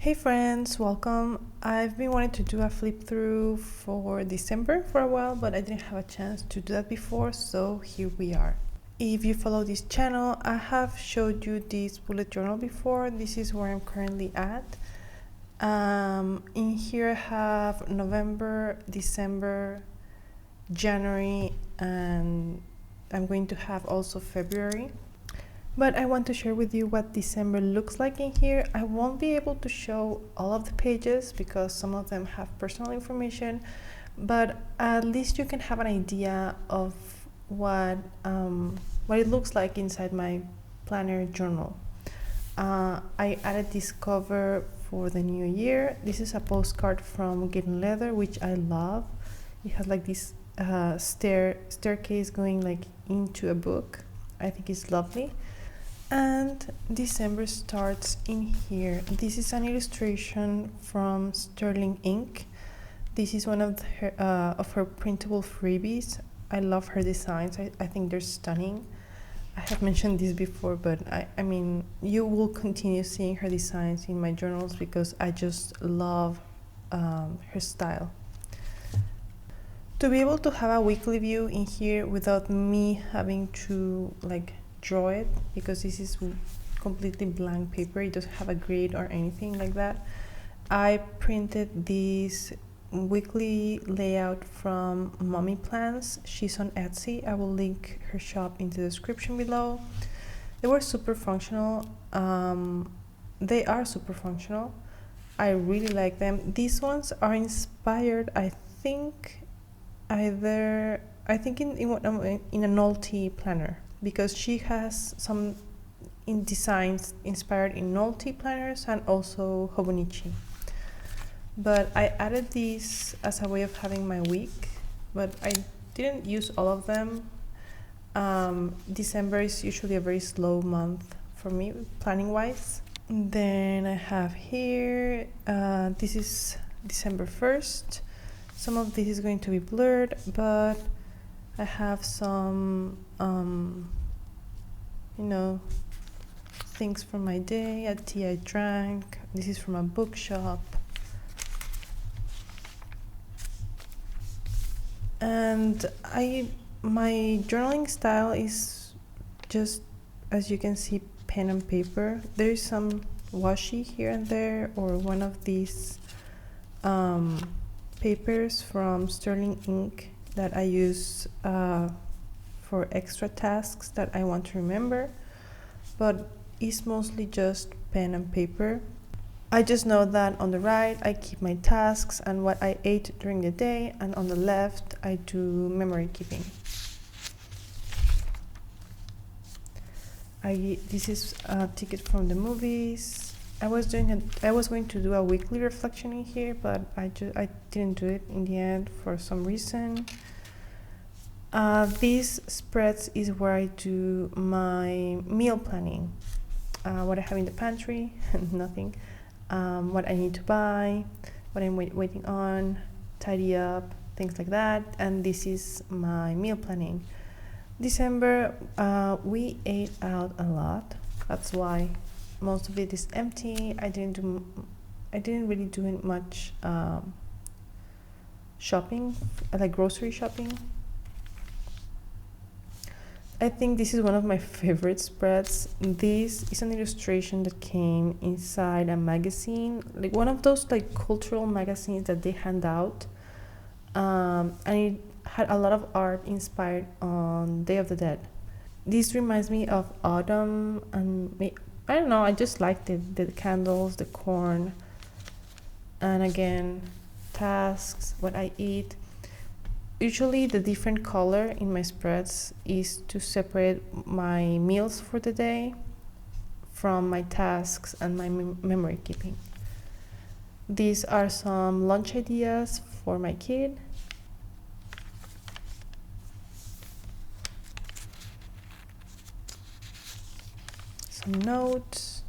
Hey friends, welcome. I've been wanting to do a flip through for December for a while, but I didn't have a chance to do that before, so here we are. If you follow this channel, I have showed you this bullet journal before. This is where I'm currently at. In here I have November, December, January, and I'm going to have also February. But I want to share with you what December looks like in here. I won't be able to show all of the pages because some of them have personal information, but at least you can have an idea of what it looks like inside my planner journal. I added this cover for the new year. This is a postcard from Getting Leather, which I love. It has like this staircase going like into a book. I think it's lovely. And December starts in here. This is an illustration from Sterling Ink. This is one of her printable freebies. I love her designs. I think they're stunning. I have mentioned this before, but I mean, you will continue seeing her designs in my journals because I just love her style. To be able to have a weekly view in here without me having to like draw it, because this is completely blank paper, it doesn't have a grid or anything like that, I printed this weekly layout from MomYePlans. She's on Etsy. I will link her shop in the description below. They were super functional. They are super functional. I really like them. These ones are inspired, I think in a Nolte planner, because she has some designs inspired in Nolte planners and also Hobonichi. But I added these as a way of having my week, but I didn't use all of them. December is usually a very slow month for me, planning wise. Then I have here, this is December 1st. Some of this is going to be blurred, but I have some, things from my day, a tea I drank. This is from a bookshop. And my journaling style is just, as you can see, pen and paper. There is some washi here and there, or one of these papers from Sterling Ink that I use for extra tasks that I want to remember, but it's mostly just pen and paper. I just know that on the right I keep my tasks and what I ate during the day, and on the left I do memory keeping. This is a ticket from the movies. I was going to do a weekly reflection in here, but I didn't do it in the end for some reason. These spreads is where I do my meal planning. What I have in the pantry, nothing. What I need to buy, what I'm waiting on, tidy up, things like that. And this is my meal planning. December, we ate out a lot. That's why most of it is empty. I didn't really do much shopping, like grocery shopping. I think this is one of my favorite spreads. This is an illustration that came inside a magazine, like one of those like cultural magazines that they hand out, and it had a lot of art inspired on Day of the Dead. This reminds me of autumn, and I don't know, I just liked it. The candles, the corn, and again, tasks, what I eat. Usually the different color in my spreads is to separate my meals for the day from my tasks and my memory keeping. These are some lunch ideas for my kid. Some notes.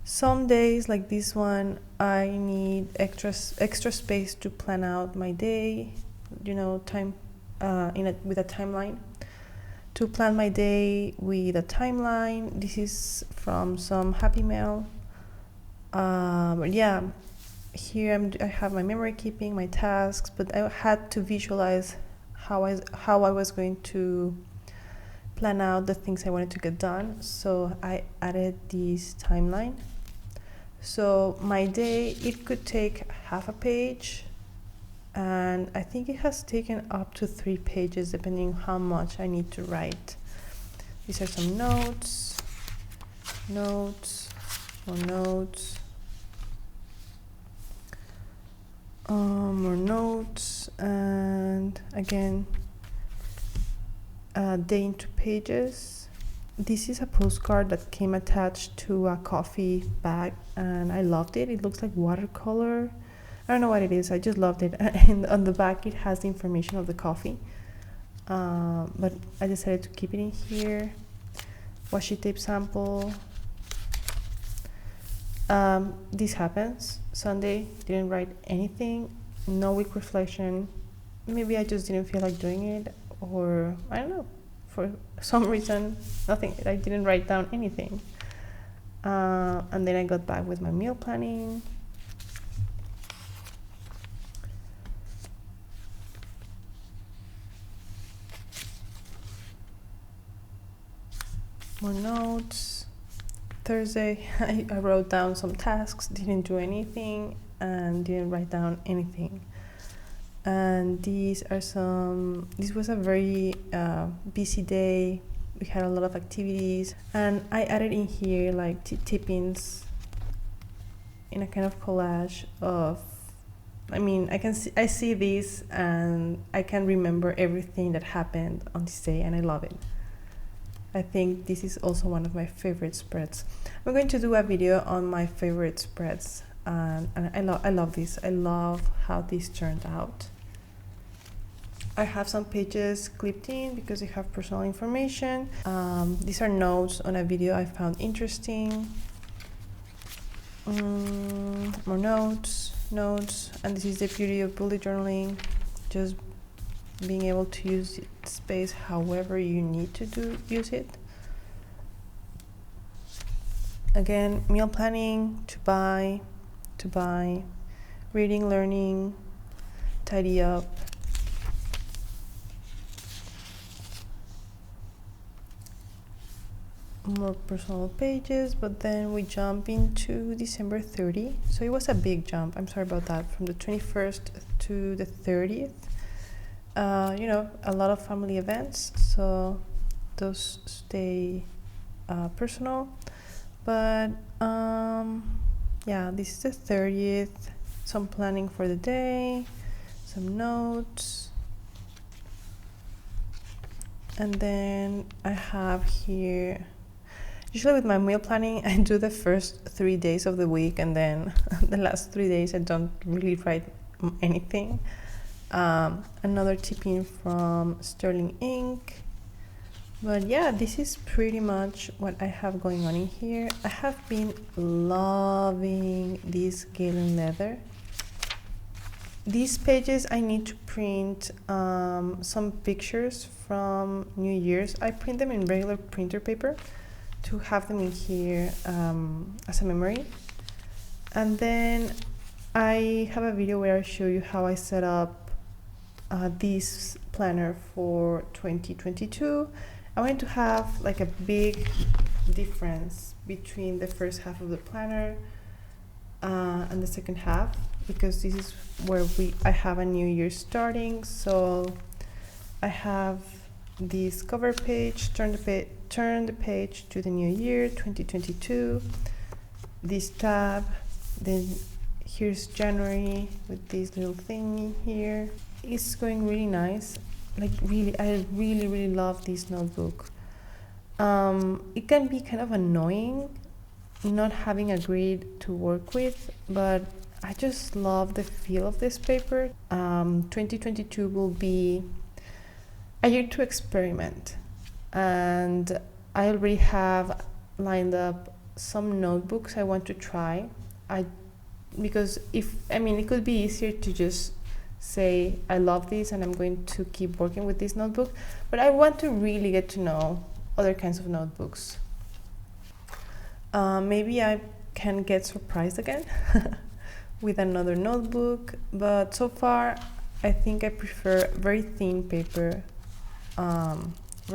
Some days like this one, I need extra space to plan out my day. Time with a timeline. To plan my day with a timeline. This is from some Happy Mail. But yeah, here I have my memory keeping, my tasks, but I had to visualize how I was going to plan out the things I wanted to get done. So I added this timeline. So my day, it could take half a page, and I think it has taken up to 3 pages depending how much I need to write. These are some notes, more notes, more notes, and again, day into pages. This is a postcard that came attached to a coffee bag, and I loved it. It looks like watercolor. I don't know what it is, I just loved it. And on the back it has the information of the coffee, but I decided to keep it in here. Washi tape sample. This happens. Sunday, didn't write anything, no week reflection. Maybe I just didn't feel like doing it, or I don't know, for some reason, nothing. I didn't write down anything. And then I got back with my meal planning. More notes. Thursday, I wrote down some tasks, didn't do anything, and didn't write down anything. And this was a very busy day. We had a lot of activities, and I added in here like tippings in a kind of collage of, I see this and I can remember everything that happened on this day, and I love it. I think this is also one of my favorite spreads. I'm going to do a video on my favorite spreads, and I love this. I love how this turned out. I have some pages clipped in because they have personal information. These are notes on a video I found interesting. More notes, and this is the beauty of bullet journaling, just being able to use space however you need to use it. Again, meal planning, to buy, reading, learning, tidy up. More personal pages, but then we jump into December 30. So it was a big jump, I'm sorry about that, from the 21st to the 30th. A lot of family events, so those stay personal. But yeah, this is the 30th. Some planning for the day, some notes, and then I have here, usually with my meal planning, I do the first 3 days of the week, and then the last 3 days I don't really write anything. Another tipping from Sterling Ink. But yeah, this is pretty much what I have going on in here. I have been loving this Galen leather. These pages I need to print some pictures from New Year's. I print them in regular printer paper to have them in here as a memory. And then I have a video where I show you how I set up this planner for 2022. I wanted to have like a big difference between the first half of the planner and the second half, because this is where I have a new year starting. So I have this cover page, turn the page to the new year 2022, this tab, then here's January with this little thing here. It's going really nice. Like I really love this notebook. It can be kind of annoying not having a grid to work with, but I just love the feel of this paper. 2022 will be a year to experiment, and I already have lined up some notebooks I want to try. Because it could be easier to just say I love this and I'm going to keep working with this notebook, but I want to really get to know other kinds of notebooks. Maybe I can get surprised again with another notebook, but so far I think I prefer very thin paper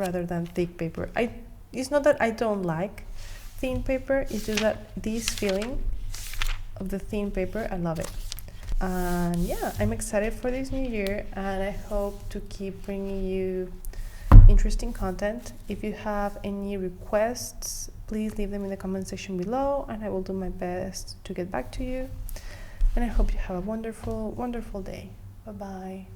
rather than thick paper. It's not that I don't like thin paper, it's just that this feeling of the thin paper, I love it. And yeah, I'm excited for this new year, and I hope to keep bringing you interesting content. If you have any requests, please leave them in the comment section below, and I will do my best to get back to you. And I hope you have a wonderful, wonderful day. Bye bye.